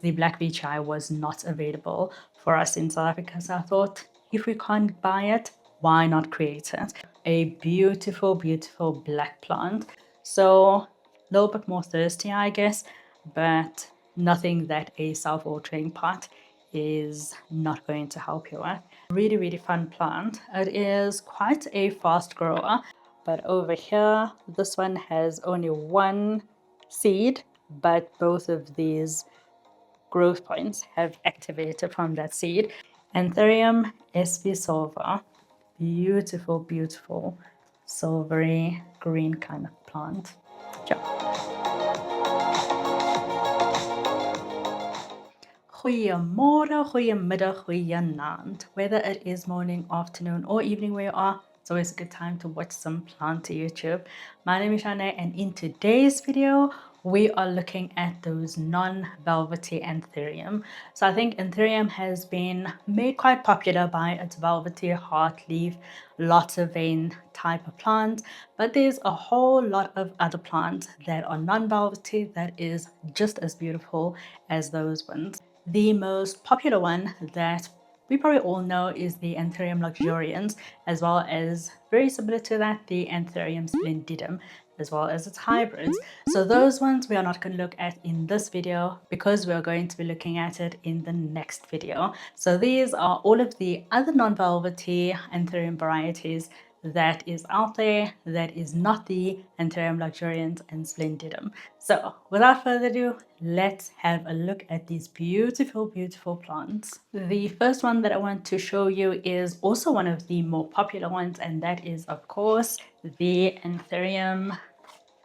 the black veitchii was not available for us in South Africa. So I thought, if we can't buy it, why not create it? A beautiful, beautiful black plant. So a little bit more thirsty, I guess, but nothing that a self-watering pot is not going to help you with. Really, really fun plant. It is quite a fast grower, but over here, this one has only one seed, but both of these growth points have activated from that seed. Anthurium sp silver, beautiful, beautiful silvery green kind of plant. Yeah. Goeiemorgen, goeiemiddag, goeienaand. Whether it is morning, afternoon, or evening where you are, it's always a good time to watch some plant YouTube. My name is Shanae, and in today's video, we are looking at those non-velvety Anthurium. So I think Anthurium has been made quite popular by its velvety heart leaf, lots of vein type of plant, but there's a whole lot of other plants that are non-velvety that is just as beautiful as those ones. The most popular one that we probably all know is the Anthurium luxurians, as well as, very similar to that, the Anthurium splendidum, as well as its hybrids. So those ones we are not going to look at in this video because we are going to be looking at it in the next video. So these are all of the other non-velvety Anthurium varieties that is out there that is not the Anthurium luxurians and splendidum. So without further ado, let's have a look at these beautiful, beautiful plants. The first one that I want to show you is also one of the more popular ones, and that is, of course, the Anthurium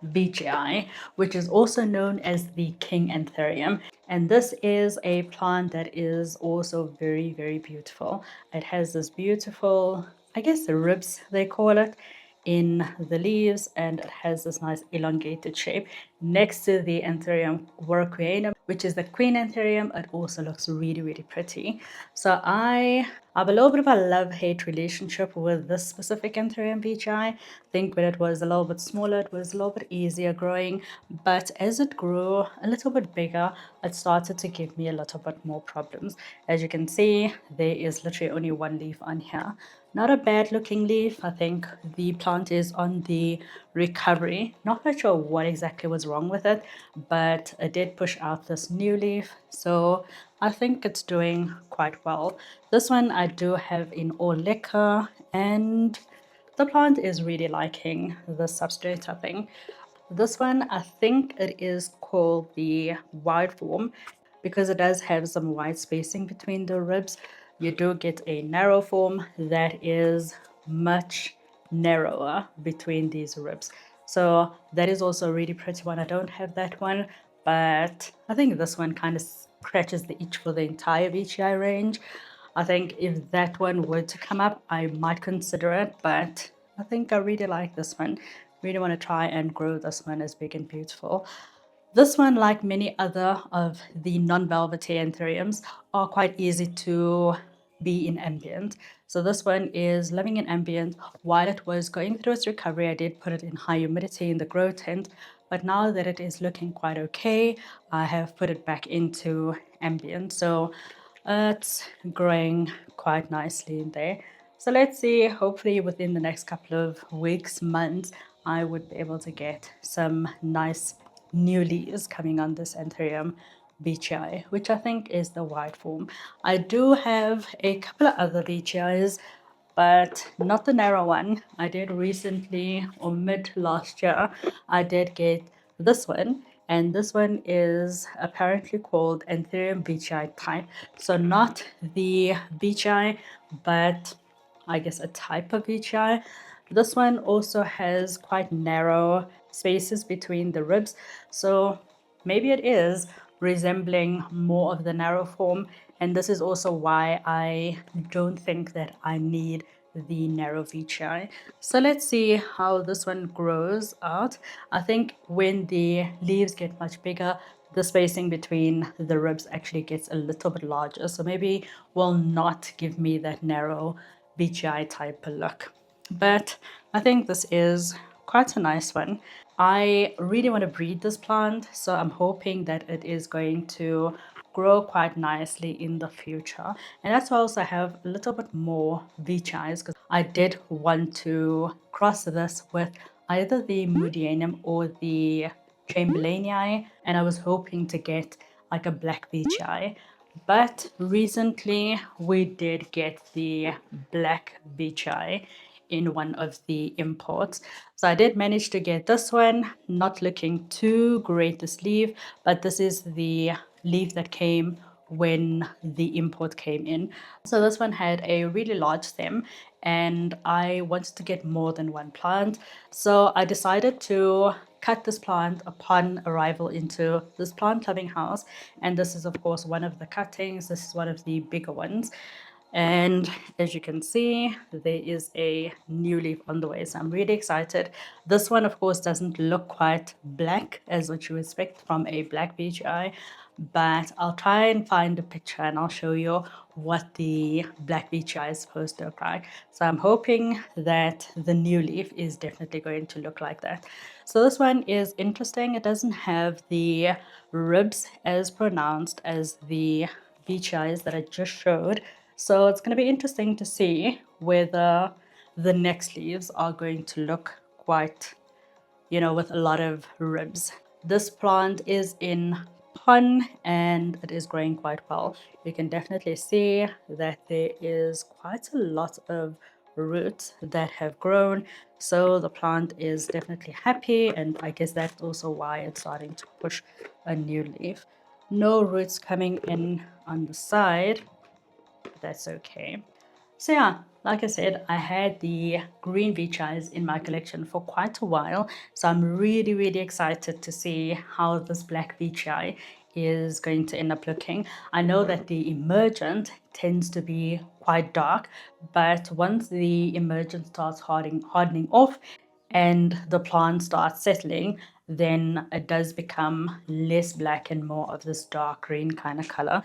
veitchii, which is also known as the king Anthurium. And this is a plant that is also very, very beautiful. It has this beautiful, I guess, the ribs they call it, in the leaves, and it has this nice elongated shape next to the Anthurium warqueanum, which is the queen Anthurium. It also looks really, really pretty. So I have a little bit of a love-hate relationship with this specific Anthurium veitchii. I think when it was a little bit smaller, it was a little bit easier growing, but as it grew a little bit bigger, it started to give me a little bit more problems. As you can see, there is literally only one leaf on here. Not a bad looking leaf. I think the plant is on the recovery. Not quite sure what exactly was wrong with it, but it did push out this new leaf. So I think it's doing quite well. This one I do have in all liquor, and the plant is really liking the substrate, I think. This one, I think it is called the wide form because it does have some wide spacing between the ribs. You do get a narrow form that is much narrower between these ribs. So that is also a really pretty one. I don't have that one, but I think this one kind of scratches the itch for the entire veitchii range. I think if that one were to come up, I might consider it, but I think I really like this one. Really want to try and grow this one as big and beautiful. This one, like many other of the non-velvety Anthuriums, are quite easy to be in ambient. So this one is living in ambient. While it was going through its recovery, I did put it in high humidity in the grow tent, but now that it is looking quite okay, I have put it back into ambient. So it's growing quite nicely in there. So let's see, hopefully within the next couple of weeks, months, I would be able to get some nice new leaves coming on this Anthurium veitchii, which I think is the wide form. I do have a couple of other veitchiis, but not the narrow one. I did recently, or mid last year, I did get this one, and this one is apparently called Anthurium veitchii type. So not the veitchii, but I guess a type of veitchii. This one also has quite narrow spaces between the ribs, so maybe it is resembling more of the narrow form, and this is also why I don't think that I need the narrow veitchii. So let's see how this one grows out. I think when the leaves get much bigger, the spacing between the ribs actually gets a little bit larger, so maybe will not give me that narrow veitchii type look. But I think this is quite a nice one. I really want to breed this plant, so I'm hoping that it is going to grow quite nicely in the future. And that's why I also have a little bit more veitchii, because I did want to cross this with either the moodeanum or the chamberlainii, and I was hoping to get like a black veitchii. But recently we did get the black veitchii in one of the imports. So I did manage to get this one, not looking too great, this leaf, but this is the leaf that came when the import came in. So this one had a really large stem and I wanted to get more than one plant. So I decided to cut this plant upon arrival into this plant loving house. And this is of course one of the cuttings. This is one of the bigger ones. And as you can see, there is a new leaf on the way. So I'm really excited. This one, of course, doesn't look quite black as what you expect from a black veitchii, but I'll try and find a picture and I'll show you what the black veitchii is supposed to look like. So I'm hoping that the new leaf is definitely going to look like that. So this one is interesting. It doesn't have the ribs as pronounced as the veitchii that I just showed. So it's going to be interesting to see whether the next leaves are going to look quite, with a lot of ribs. This plant is in pun and it is growing quite well. You can definitely see that there is quite a lot of roots that have grown. So the plant is definitely happy, and I guess that's also why it's starting to push a new leaf. No roots coming in on the side. That's okay. So yeah, like I said, I had the green veitchii in my collection for quite a while. So I'm really, really excited to see how this black veitchii is going to end up looking. I know that the emergent tends to be quite dark, but once the emergent starts hardening off and the plant starts settling, then it does become less black and more of this dark green kind of color.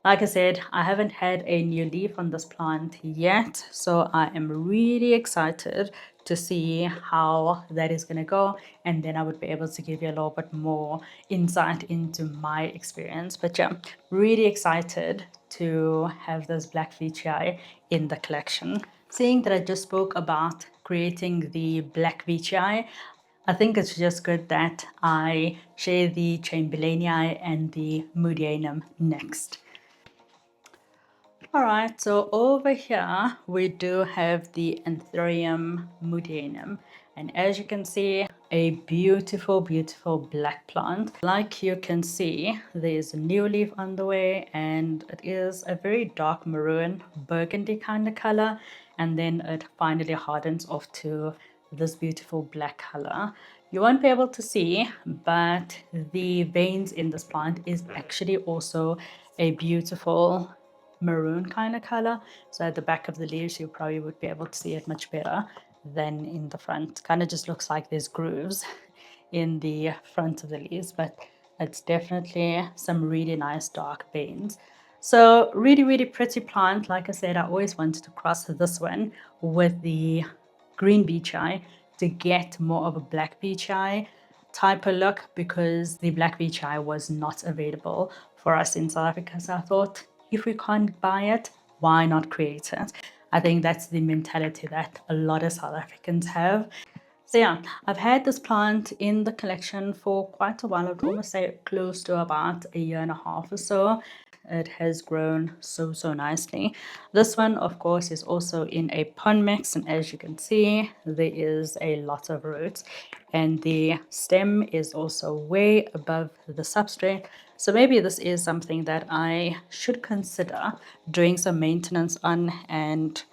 Like I said, I haven't had a new leaf on this plant yet, so I am really excited to see how that is going to go, and then I would be able to give you a little bit more insight into my experience. But yeah, really excited to have this black veitchii in the collection. Seeing that I just spoke about creating the black veitchii, I think it's just good that I share the chamberlainii and the moodeanum next. All right, so over here we do have the Anthurium moodeanum, and as you can see, a beautiful, beautiful black plant. Like you can see, there's a new leaf on the way, and it is a very dark maroon, burgundy kind of color, and then it finally hardens off to this beautiful black color. You won't be able to see, but the veins in this plant is actually also a beautiful maroon kind of color. So at the back of the leaves you probably would be able to see it much better than in the front. Kind of just looks like there's grooves in the front of the leaves, but it's definitely some really nice dark veins. So really, really pretty plant. Like I said, I always wanted to cross this one with the green veitchii to get more of a black veitchii type of look, because the black veitchii was not available for us in South Africa. So I thought, if we can't buy it, why not create it? I think that's the mentality that a lot of South Africans have. So yeah, I've had this plant in the collection for quite a while. I'd almost say close to about a year and a half or so. It has grown so nicely. This one, of course, is also in a pun mix, and as you can see, there is a lot of roots, and the stem is also way above the substrate. So maybe this is something that I should consider doing some maintenance on and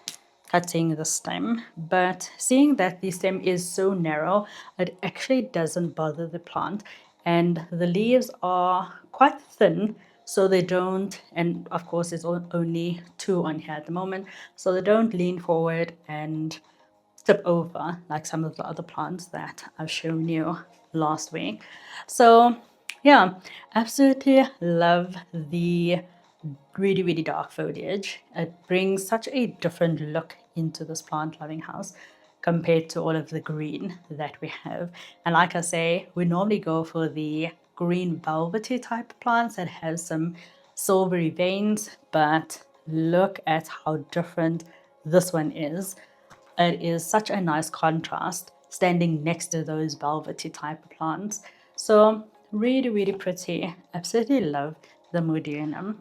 cutting the stem. But seeing that the stem is so narrow, it actually doesn't bother the plant, and the leaves are quite thin, so they don't, and of course there's only two on here at the moment, so they don't lean forward and tip over like some of the other plants that I've shown you last week. So yeah, absolutely love the really, really dark foliage. It brings such a different look into this plant loving house compared to all of the green that we have. And like I say, we normally go for the green velvety type plants that has some silvery veins, but look at how different this one is. It is such a nice contrast standing next to those velvety type of plants. So really, really pretty. Absolutely love the moodeanum.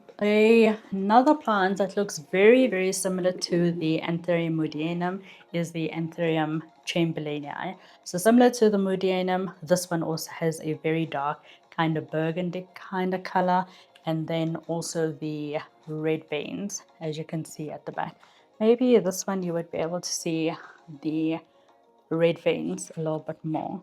Another plant that looks very, very similar to the Anthurium moodeanum is the Anthurium chamberlainii. So similar to the moodeanum, this one also has a very dark kind of burgundy kind of color, and then also the red veins, as you can see at the back. Maybe this one you would be able to see the red veins a little bit more.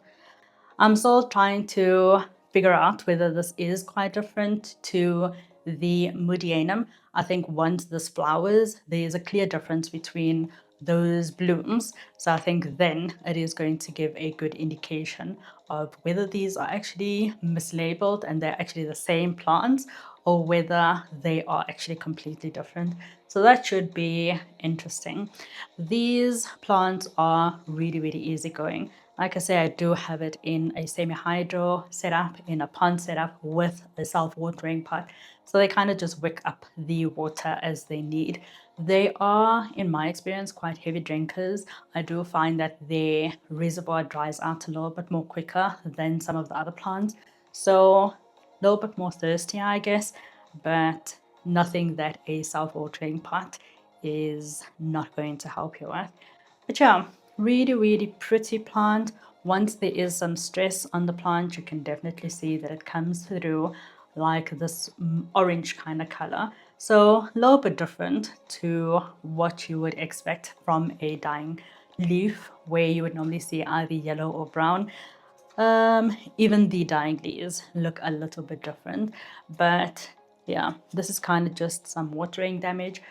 I'm still trying to figure out whether this is quite different to the moodeanum. I think once this flowers, there's a clear difference between those blooms. So I think then it is going to give a good indication of whether these are actually mislabeled and they're actually the same plants, or whether they are actually completely different. So that should be interesting. These plants are really, really easygoing. Like I say, I do have it in a semi-hydro setup, in a pond setup with a self-watering pot. So they kind of just wick up the water as they need. They are, in my experience, quite heavy drinkers. I do find that their reservoir dries out a little bit more quicker than some of the other plants. So a little bit more thirsty, I guess, but nothing that a self-watering pot is not going to help you with. But yeah, really, really pretty plant. Once there is some stress on the plant, you can definitely see that it comes through like this orange kind of color. So a little bit different to what you would expect from a dying leaf, where you would normally see either yellow or brown. Even the dying leaves look a little bit different, but yeah, this is kind of just some watering damage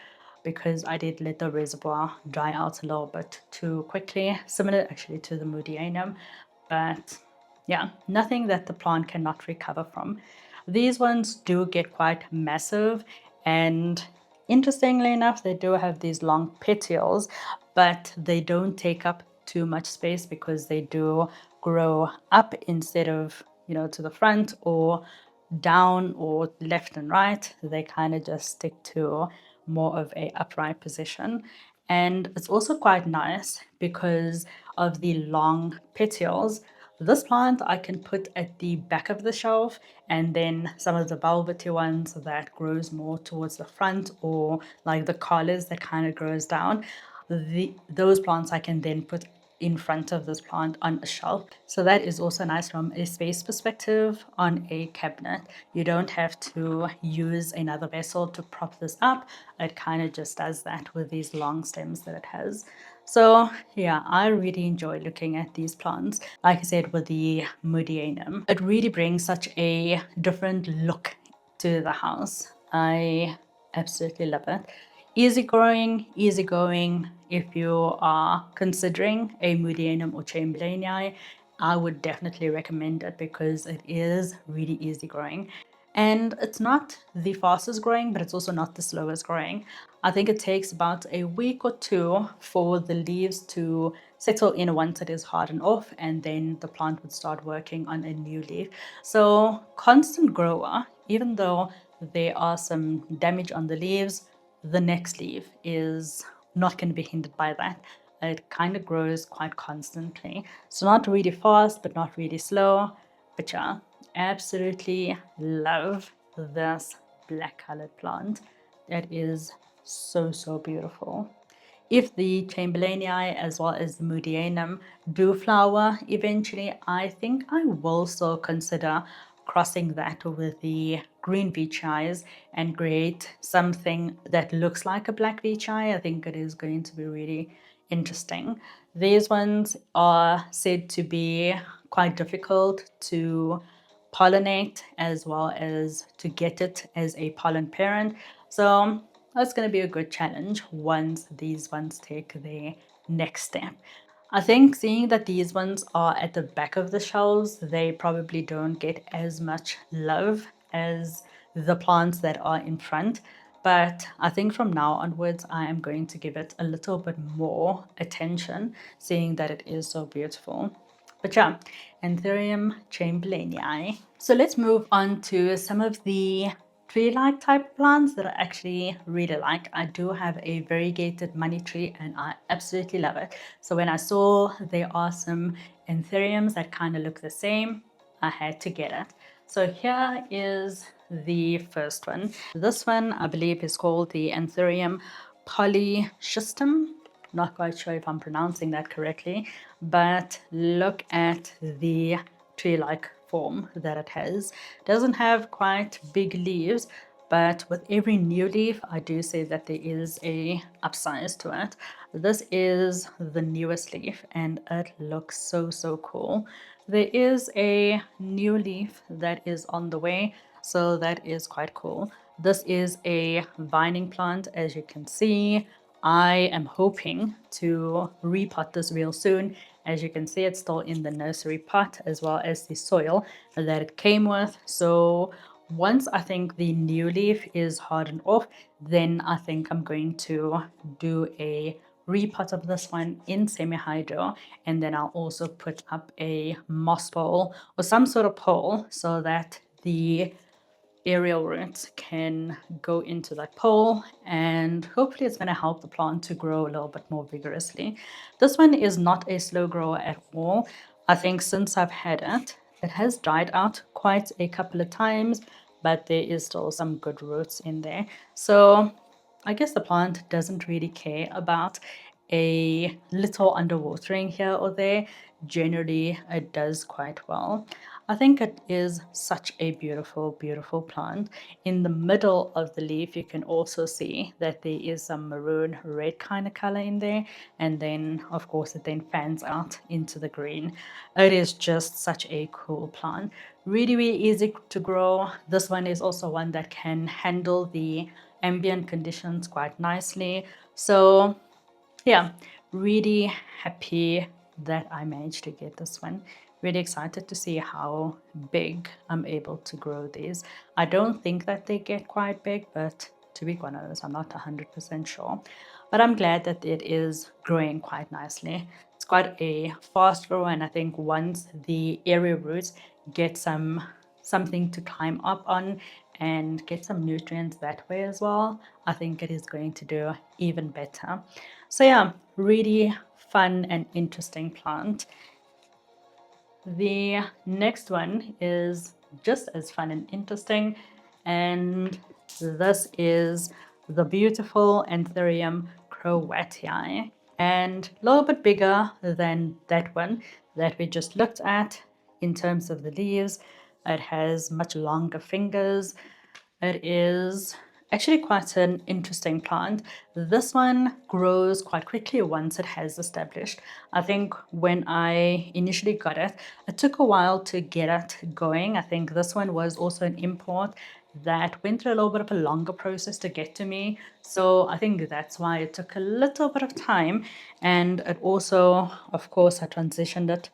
because I did let the reservoir dry out a little bit too quickly, similar actually to the moodeanum, but yeah, nothing that the plant cannot recover from. These ones do get quite massive, and interestingly enough, they do have these long petioles, but they don't take up too much space because they do grow up instead of, to the front or down or left and right. They kind of just stick to more of a upright position. And it's also quite nice because of the long petioles. This plant I can put at the back of the shelf, and then some of the velvety ones that grows more towards the front, or like the collards that kind of grows down, those plants I can then put in front of this plant on a shelf. So that is also nice from a space perspective on a cabinet. You don't have to use another vessel to prop this up. It kind of just does that with these long stems that it has. So yeah, I really enjoy looking at these plants. Like I said, with the moodeanum, it really brings such a different look to the house. I absolutely love it. Easy growing, easy going. If you are considering a moodeanum or chamberlainii, I would definitely recommend it because it is really easy growing. And it's not the fastest growing, but it's also not the slowest growing. I think it takes about a week or two for the leaves to settle in once it is hardened off, and then the plant would start working on a new leaf. So constant grower, even though there are some damage on the leaves, the next leaf is not going to be hindered by that. It kind of grows quite constantly. So not really fast, but not really slow. But yeah, absolutely love this black colored plant. That is so, so beautiful. If the chamberlainii as well as the moodeanum do flower eventually, I think I will still consider crossing that with the green veitchii and create something that looks like a black veitchii. I think it is going to be really interesting. These ones are said to be quite difficult to pollinate as well as to get it as a pollen parent. So that's going to be a good challenge once these ones take their next step. I think seeing that these ones are at the back of the shelves, they probably don't get as much love as the plants that are in front. But I think from now onwards, I am going to give it a little bit more attention, seeing that it is so beautiful. But yeah, Anthurium chamberlainii. So let's move on to some of the tree-like type plants that I actually really like. I do have a variegated money tree and I absolutely love it. So when I saw there are some Anthuriums that kind of look the same, I had to get it. So here is the first one. This one I believe is called the Anthurium polyschistum. Not quite sure if I'm pronouncing that correctly, but look at the tree-like form that it has. Doesn't have quite big leaves, but with every new leaf I do say that there is a upsize to it. This is the newest leaf and it looks so cool. There is a new leaf that is on the way, so that is quite cool. This is a vining plant, as you can see. I am hoping to repot this real soon. As you can see, it's still in the nursery pot as well as the soil that it came with. So once I think the new leaf is hardened off, then I think I'm going to do a repot of this one in semi-hydro, and then I'll also put up a moss pole or some sort of pole so that the aerial roots can go into that pole, and hopefully it's going to help the plant to grow a little bit more vigorously. This one is not a slow grower at all. I think since I've had it, it has dried out quite a couple of times, but there is still some good roots in there. So I guess the plant doesn't really care about a little underwatering here or there. Generally, it does quite well. I think it is such a beautiful plant. In the middle of the leaf, you can also see that there is some maroon red kind of color in there. And then, of course, it then fans out into the green. It is just such a cool plant. Really easy to grow. This one is also one that can handle the ambient conditions quite nicely. So yeah, really happy that I managed to get this one. Really excited to see how big I'm able to grow these. I don't think that they get quite big, but to be quite honest, I'm not 100% sure. But I'm glad that it is growing quite nicely. It's quite a fast grower, and I think once the area roots get something to climb up on and get some nutrients that way as well, I think it is going to do even better. So yeah, really fun and interesting plant. The next one is just as fun and interesting, and this is the beautiful Anthurium croatii, and a little bit bigger than that one that we just looked at in terms of the leaves. It has much longer fingers. It is actually quite an interesting plant. This one grows quite quickly once it has established. I think when I initially got it, it took a while to get it going. I think this one was also an import that went through a little bit of a longer process to get to me. So I think that's why it took a little bit of time. And it also, of course, I transitioned it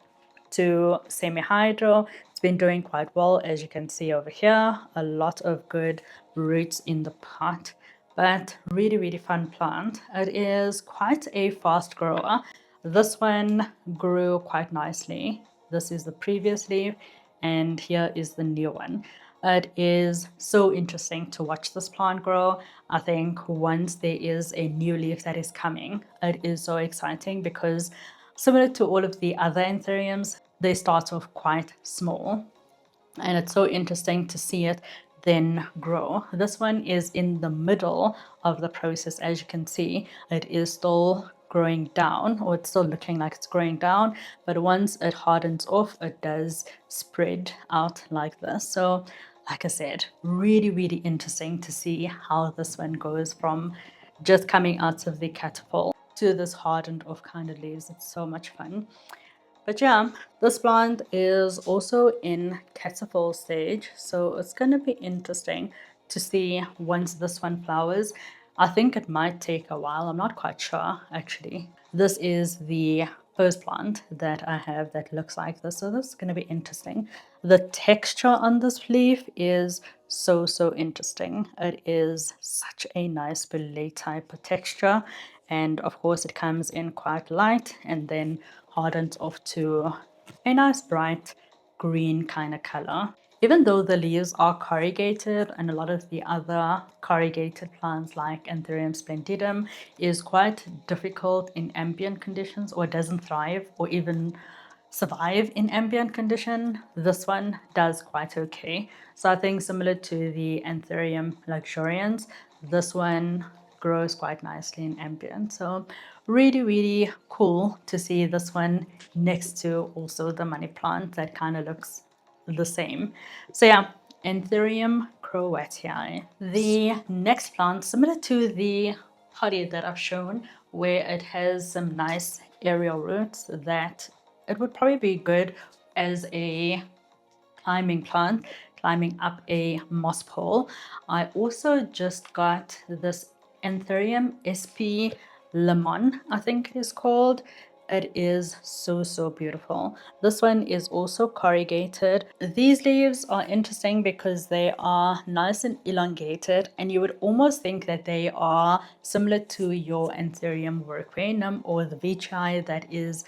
to semi-hydro. It's been doing quite well, as you can see over here. A lot of good roots in the pot, but really fun plant. It is quite a fast grower. This one grew quite nicely. This is the previous leaf, and here is the new one. It is so interesting to watch this plant grow. I think once there is a new leaf that is coming, it is so exciting because similar to all of the other Anthuriums, they start off quite small, and it's so interesting to see it then grow. This one is in the middle of the process. As you can see, it is still growing down, or it's still looking like it's growing down, but once it hardens off, it does spread out like this. So like I said, really interesting to see how this one goes from just coming out of the catapult to this hardened off kind of leaves. It's so much fun. But yeah, this plant is also in catapult stage, so it's going to be interesting to see once this one flowers. I think it might take a while. I'm not quite sure, actually. This is the first plant that I have that looks like this, so this is going to be interesting. The texture on this leaf is so interesting. It is such a nice belay type of texture, and of course it comes in quite light and then hardens off to a nice bright green kind of color. Even though the leaves are corrugated, and a lot of the other corrugated plants like Anthurium splendidum is quite difficult in ambient conditions or doesn't thrive or even survive in ambient condition, this one does quite okay. So I think similar to the Anthurium luxurians, this one grows quite nicely in ambient. So really cool to see this one next to also the money plant that kind of looks the same. So yeah, Anthurium croatii. The next plant, similar to the potty that I've shown, where it has some nice aerial roots, that it would probably be good as a climbing plant, climbing up a moss pole. I also just got this Anthurium SP Lemon, I think it is called. It is so beautiful. This one is also corrugated. These leaves are interesting because they are nice and elongated, and you would almost think that they are similar to your Anthurium workweanum or the veitchii that is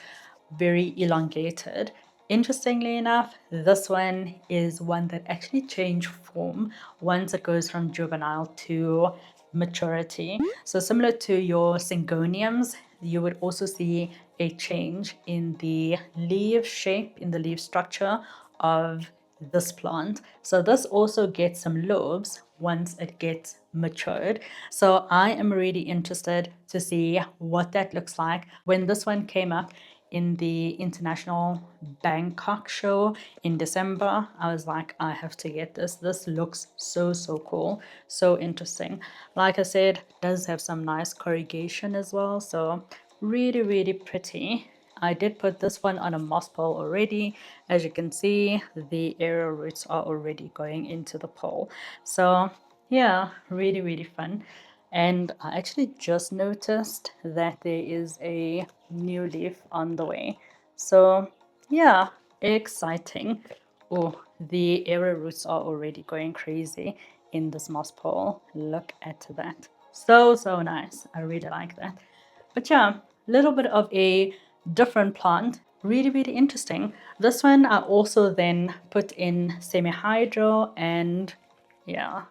very elongated. Interestingly enough, this one is one that actually change form once it goes from juvenile to maturity. So similar to your syngoniums, you would also see a change in the leaf shape, in the leaf structure of this plant. So this also gets some lobes once it gets matured. So I am really interested to see what that looks like. When this one came up in the International Bangkok show in December, I was like, I have to get this. This looks so cool, so interesting. Like I said, does have some nice corrugation as well, so really pretty. I did put this one on a moss pole already. As you can see, the aerial roots are already going into the pole. So yeah, really fun. And I actually just noticed that there is a new leaf on the way. So yeah, exciting. Oh, the aerial roots are already going crazy in this moss pole. Look at that. So nice. I really like that. But yeah, a little bit of a different plant. Really interesting. This one I also then put in semi-hydro, and yeah,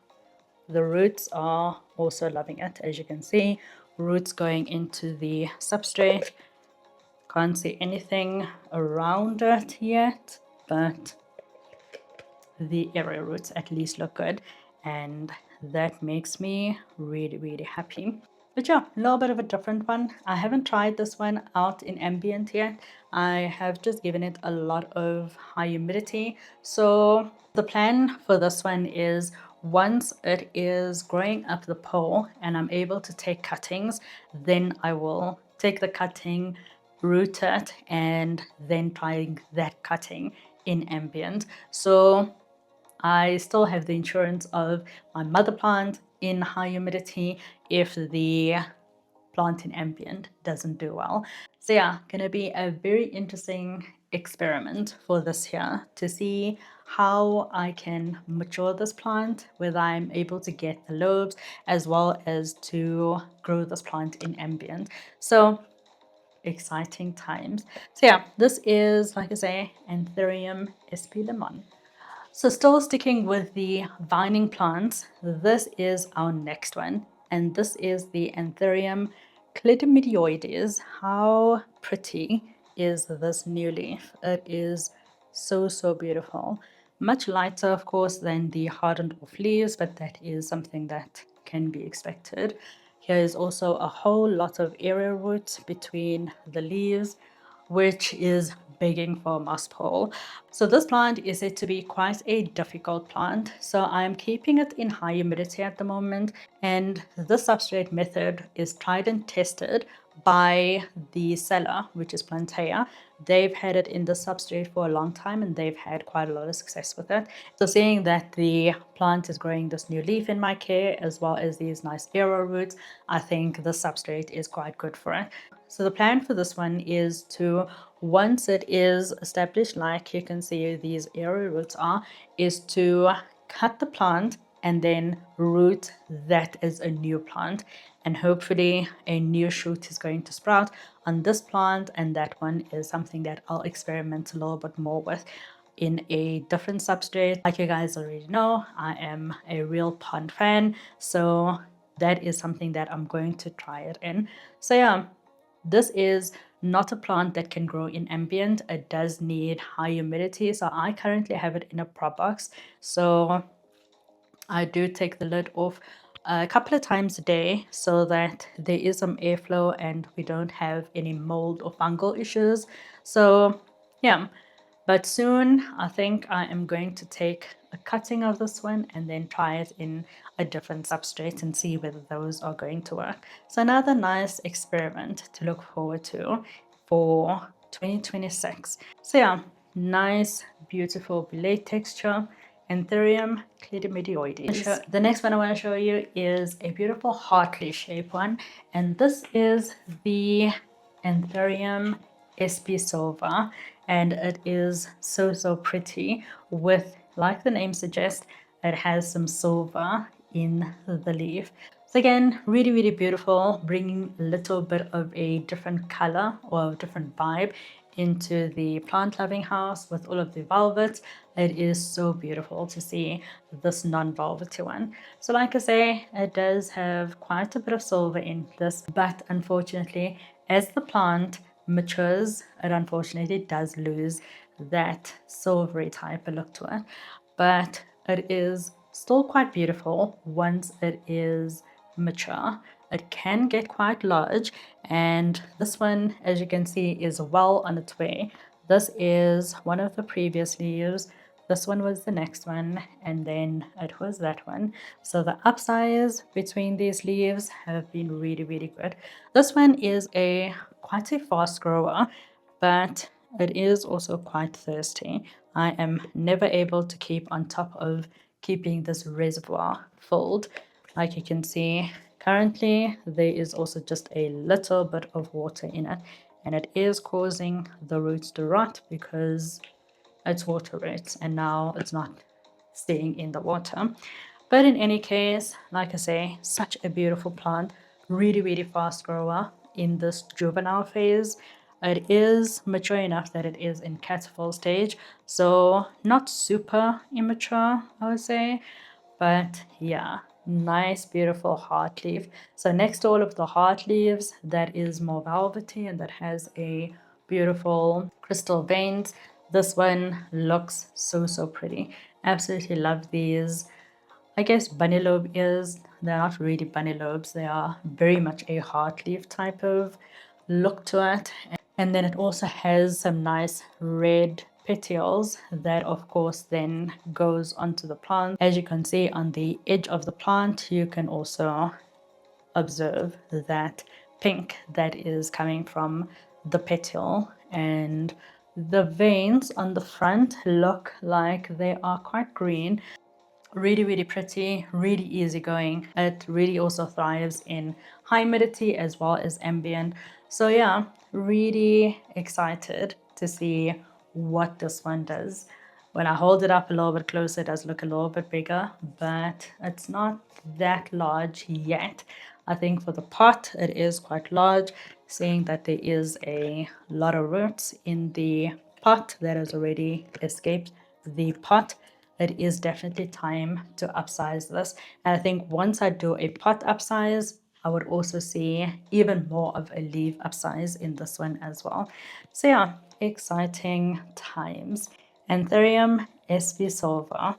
the roots are also loving it. As you can see, roots going into the substrate. Can't see anything around it yet, but the area roots at least look good, and that makes me really happy. But yeah, a little bit of a different one. I haven't tried this one out in ambient yet. I have just given it a lot of high humidity. So the plan for this one is once it is growing up the pole and I'm able to take cuttings, then I will take the cutting, root it, and then try that cutting in ambient. So I still have the insurance of my mother plant in high humidity if the plant in ambient doesn't do well. So yeah, gonna be a very interesting experiment for this year to see how I can mature this plant, whether I'm able to get the lobes as well as to grow this plant in ambient. So exciting times. So yeah, this is, like I say, Anthurium SP Lemon. So still sticking with the vining plants, this is our next one, and this is the Anthurium clitomidioides. How pretty is this new leaf? It is so beautiful. Much lighter, of course, than the hardened off leaves, but that is something that can be expected. Here is also a whole lot of area roots between the leaves, which is begging for a moss pole. So this plant is said to be quite a difficult plant. So I'm keeping it in high humidity at the moment. And this substrate method is tried and tested by the seller, which is Plantea. They've had it in the substrate for a long time and they've had quite a lot of success with it. So seeing that the plant is growing this new leaf in my care as well as these nice arrow roots, I think the substrate is quite good for it. So the plan for this one is to, once it is established, like you can see these arrow roots are, is to cut the plant and then root that as a new plant, and hopefully a new shoot is going to sprout on this plant, and that one is something that I'll experiment a little bit more with. in a different substrate. Like you guys already know, I am a real pond fan, so that is something that I'm going to try it in. So yeah, this is not a plant that can grow in ambient. It does need high humidity, so I currently have it in a prop box. So I do take the lid off a couple of times a day so that there is some airflow and we don't have any mold or fungal issues. So yeah, but soon I think I am going to take a cutting of this one and then try it in a different substrate and see whether those are going to work. So another nice experiment to look forward to for 2026. So yeah, nice, beautiful blade texture. Anthurium climidy. The next one I want to show you is a beautiful heartly shape one, and this is the Anthurium SP Silver, and it is so pretty with, like the name suggests, it has some silver in the leaf. So again, really beautiful, bringing a little bit of a different color or a different vibe into the plant loving house with all of the velvets. It is so beautiful to see this non-velvety one. So like I say, it does have quite a bit of silver in this, but unfortunately as the plant matures, it unfortunately does lose that silvery type of look to it, but it is still quite beautiful once it is mature. It can get quite large, and this one, as you can see, is well on its way. This is one of the previous leaves. This one was the next one, and then it was that one. So the upsize between these leaves have been really good. This one is quite a fast grower, but it is also quite thirsty. I am never able to keep on top of keeping this reservoir filled. Like you can see, currently there is also just a little bit of water in it, and it is causing the roots to rot because it's water roots and now it's not staying in the water. But in any case, like I say, such a beautiful plant, really fast grower in this juvenile phase. It is mature enough that it is in catapult stage, so not super immature, I would say, but yeah, nice beautiful heart leaf. So next to all of the heart leaves, that is more velvety and that has a beautiful crystal veins. This one looks so pretty. Absolutely love these, I guess, bunny lobe ears. They're not really bunny lobes, they are very much a heart leaf type of look to it. And then it also has some nice red petioles that of course then goes onto the plant. As you can see on the edge of the plant, you can also observe that pink that is coming from the petiole, and the veins on the front look like they are quite green. Really pretty, really easygoing. It really also thrives in high humidity as well as ambient. So yeah, really excited to see what this one does. When I hold it up a little bit closer, it does look a little bit bigger, but it's not that large yet. I think for the pot, it is quite large, seeing that there is a lot of roots in the pot that has already escaped the pot. It is definitely time to upsize this. And I think once I do a pot upsize, I would also see even more of a leaf upsize in this one as well. So yeah, exciting times. Anthurium SP Silver,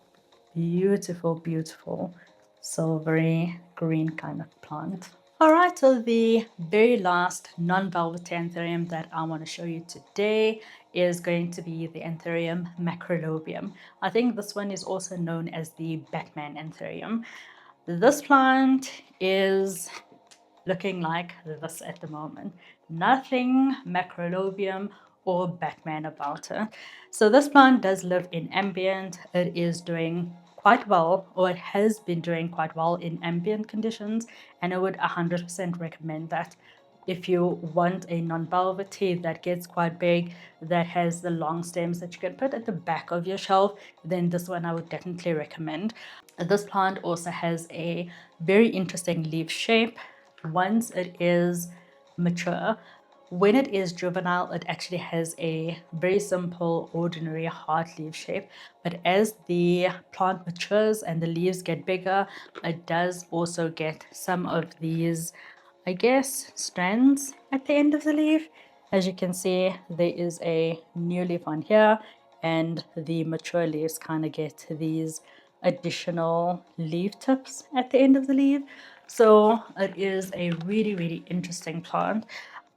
beautiful silvery green kind of plant. Alright, so the very last non-velvety Anthurium that I want to show you today is going to be the Anthurium macrolobum. I think this one is also known as the Batman Anthurium. This plant is looking like this at the moment. Nothing macrolobum or Batman about it. So this plant does live in ambient. It is doing quite well, or it has been doing quite well in ambient conditions, and I would 100% recommend that. If you want a non-velvety that gets quite big, that has the long stems that you can put at the back of your shelf, then this one I would definitely recommend. This plant also has a very interesting leaf shape. Once it is mature, when it is juvenile, it actually has a very simple, ordinary heart leaf shape. But as the plant matures and the leaves get bigger, it does also get some of these, I guess, strands at the end of the leaf. As you can see, there is a new leaf on here, and the mature leaves kind of get these additional leaf tips at the end of the leaf. So it is a really, really interesting plant.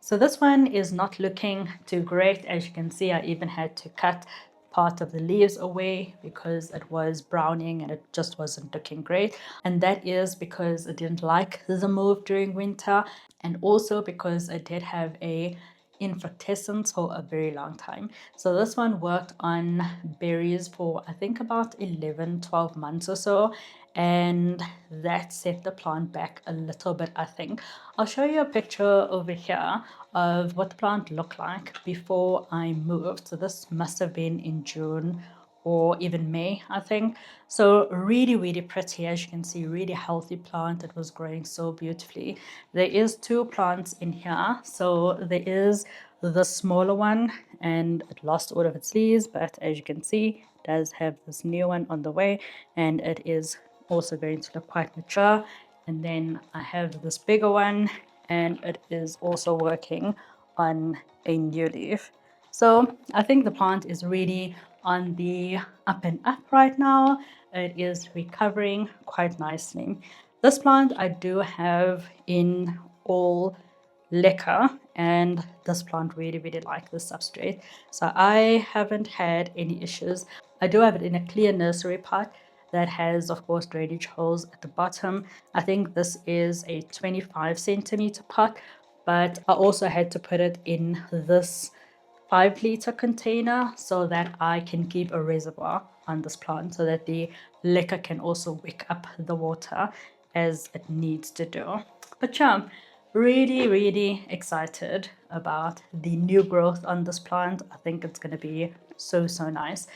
So this one is not looking too great. As you can see, I even had to cut part of the leaves away because it was browning and it just wasn't looking great. And that is because it didn't like the move during winter, and also because it did have a infructescence for a very long time. So this one worked on berries for I think about 11-12 months or so, and that set the plant back a little bit, I think. I'll show you a picture over here of what the plant looked like before I moved. So this must have been in June or even May, I think. So really, really pretty. As you can see, really healthy plant. It was growing so beautifully. There is two plants in here. So there is the smaller one, and it lost all of its leaves, but as you can see, it does have this new one on the way, and it is also going to look quite mature. And then I have this bigger one, and it is also working on a new leaf. So I think the plant is really on the up and up right now. It is recovering quite nicely. This plant I do have in all liquor, and this plant really, really like this substrate. So I haven't had any issues. I do have it in a clear nursery pot that has, of course, drainage holes at the bottom. I think this is a 25 centimeter pot, but I also had to put it in this 5-liter container so that I can keep a reservoir on this plant so that the liquor can also wick up the water as it needs to do. But yeah, really, really excited about the new growth on this plant. I think it's going to be so, so nice.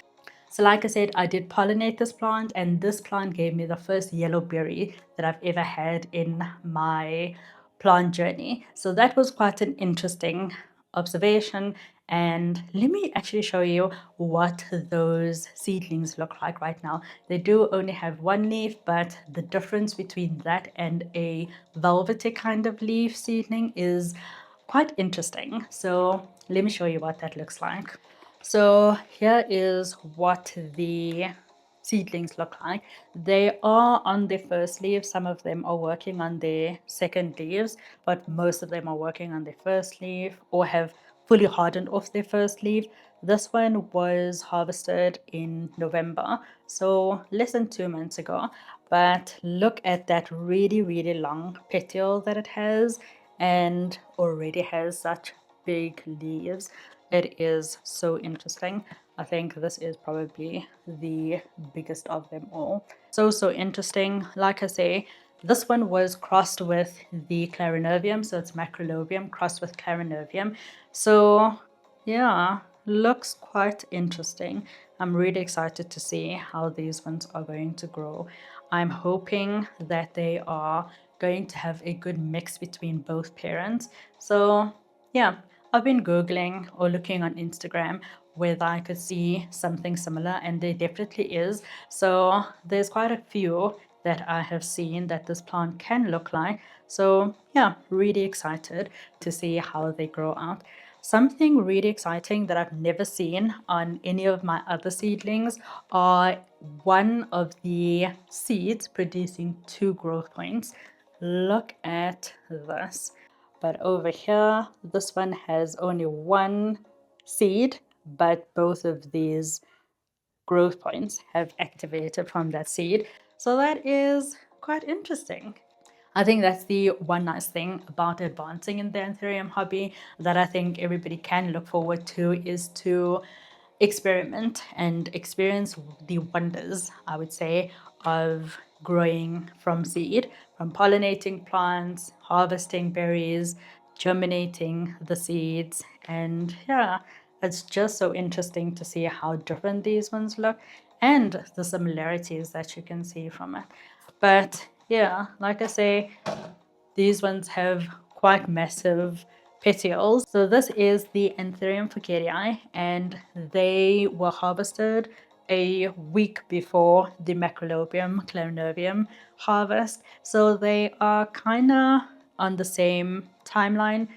So like I said, I did pollinate this plant, and this plant gave me the first yellow berry that I've ever had in my plant journey. So that was quite an interesting observation. And let me actually show you what those seedlings look like right now. They do only have one leaf, but the difference between that and a velvety kind of leaf seedling is quite interesting. So let me show you what that looks like. So here is what the seedlings look like. They are on their first leaves. Some of them are working on their second leaves, but most of them are working on their first leaf or have fully hardened off their first leaf. This one was harvested in November, so less than 2 months ago. But look at that really, really long petiole that it has, and already has such big leaves. It is so interesting. I think this is probably the biggest of them all. So, so interesting. Like I say, this one was crossed with the clarinervium, so it's macrolobum crossed with clarinervium. So yeah, looks quite interesting. I'm really excited to see how these ones are going to grow. I'm hoping that they are going to have a good mix between both parents. So yeah, I've been Googling or looking on Instagram whether I could see something similar, and there definitely is. So there's quite a few that I have seen that this plant can look like. So yeah, really excited to see how they grow out. Something really exciting that I've never seen on any of my other seedlings are one of the seeds producing 2 growth points. Look at this. But over here, this one has only 1 seed, but both of these growth points have activated from that seed. So that is quite interesting. I think that's the one nice thing about advancing in the Anthurium hobby that I think everybody can look forward to, is to experiment and experience the wonders, I would say, of growing from seed, from pollinating plants, harvesting berries, germinating the seeds. And yeah, it's just so interesting to see how different these ones look and the similarities that you can see from it. But yeah, like I say, these ones have quite massive petioles. So this is the Anthurium veitchii, and they were harvested a week before the macrolobum climidy harvest. So they are kind of on the same timeline.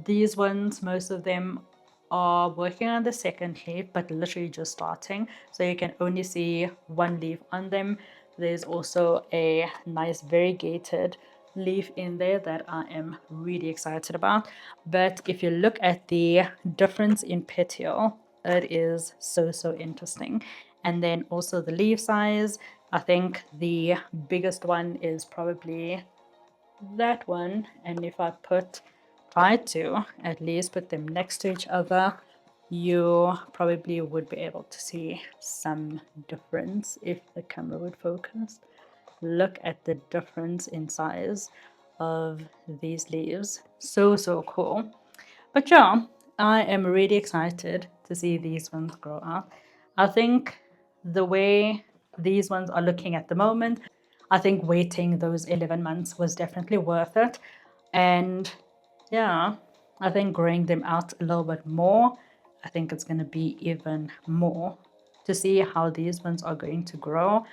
These ones, most of them are working on the second leaf, but literally just starting. So you can only see one leaf on them. There's also a nice variegated leaf in there that I am really excited about. But if you look at the difference in petiole, it is so interesting. And then also the leaf size, I think the biggest one is probably that one. And if I try to at least put them next to each other, you probably would be able to see some difference if the camera would focus. Look at the difference in size of these leaves. So cool. But yeah, I am really excited to see these ones grow up. I think the way these ones are looking at the moment, I think waiting those 11 months was definitely worth it. And yeah, I think growing them out a little bit more, I think it's going to be even more to see how these ones are going to grow.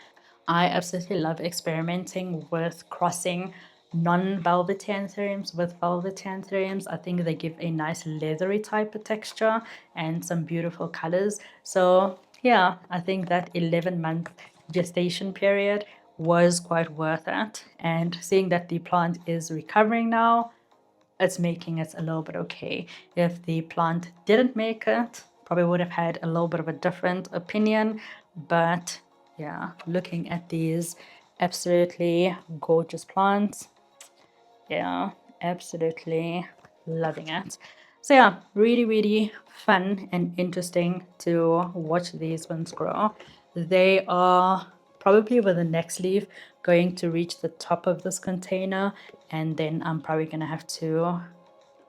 I absolutely love experimenting with crossing non-velvety anthuriums with velvety anthuriums. I think they give a nice leathery type of texture and some beautiful colors. So yeah, I think that 11-month gestation period was quite worth it. And seeing that the plant is recovering now, it's making it a little bit okay. If the plant didn't make it, probably would have had a little bit of a different opinion. But yeah, looking at these absolutely gorgeous plants, yeah, absolutely loving it. So yeah, really fun and interesting to watch these ones grow. They are probably with the next leaf going to reach the top of this container, and then I'm probably gonna have to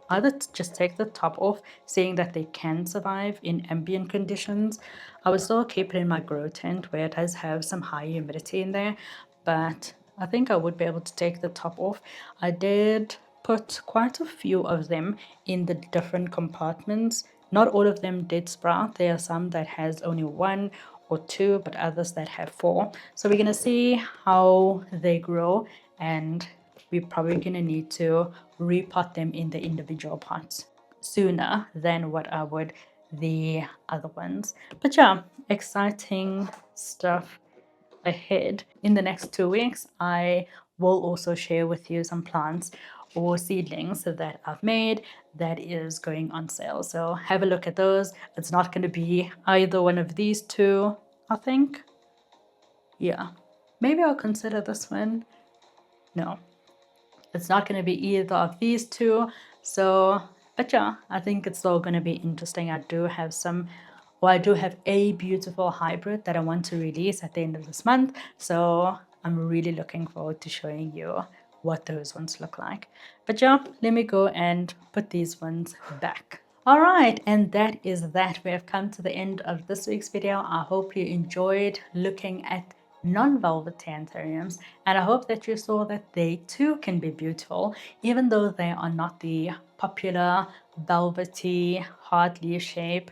either just take the top off, seeing that they can survive in ambient conditions. I would still keep it in my grow tent where it does have some high humidity in there, but I think I would be able to take the top off. I did put quite a few of them in the different compartments. Not all of them did sprout. There are some that has only one or two, but others that have four. So we're gonna see how they grow, and we're probably gonna need to repot them in the individual pots sooner than what I would the other ones. But yeah, exciting stuff ahead. In the next 2 weeks, I will also share with you some plants or seedlings that I've made that is going on sale. So have a look at those. It's not going to be either one of these two, I think. Yeah, maybe I'll consider this one. No, it's not going to be either of these two. So, but yeah, I think it's still going to be interesting. I do have a beautiful hybrid that I want to release at the end of this month. So I'm really looking forward to showing you what those ones look like. But yeah, let me go and put these ones back. All right, and that is that. We have come to the end of this week's video. I hope you enjoyed looking at non-velvety anthuriums, and I hope that you saw that they too can be beautiful, even though they are not the popular velvety hard leaf shape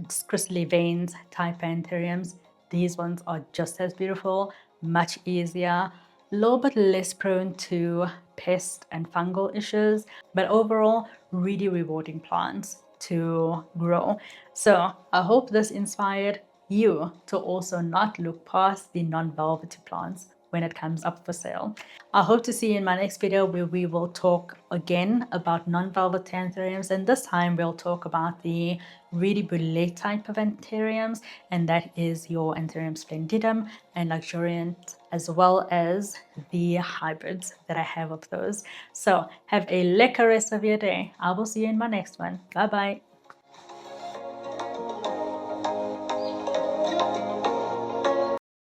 crystally veins type anthuriums. These ones are just as beautiful, much easier, a little bit less prone to pest and fungal issues, but overall really rewarding plants to grow. So I hope this inspired you to also not look past the non-velvety plants when it comes up for sale. I hope to see you in my next video where we will talk again about non-velvety anthuriums, and this time we'll talk about the really brûlée type of anthuriums, and that is your Anthurium splendidum and luxuriant, as well as the hybrids that I have of those. So have a lekker rest of your day. I will see you in my next one. Bye bye.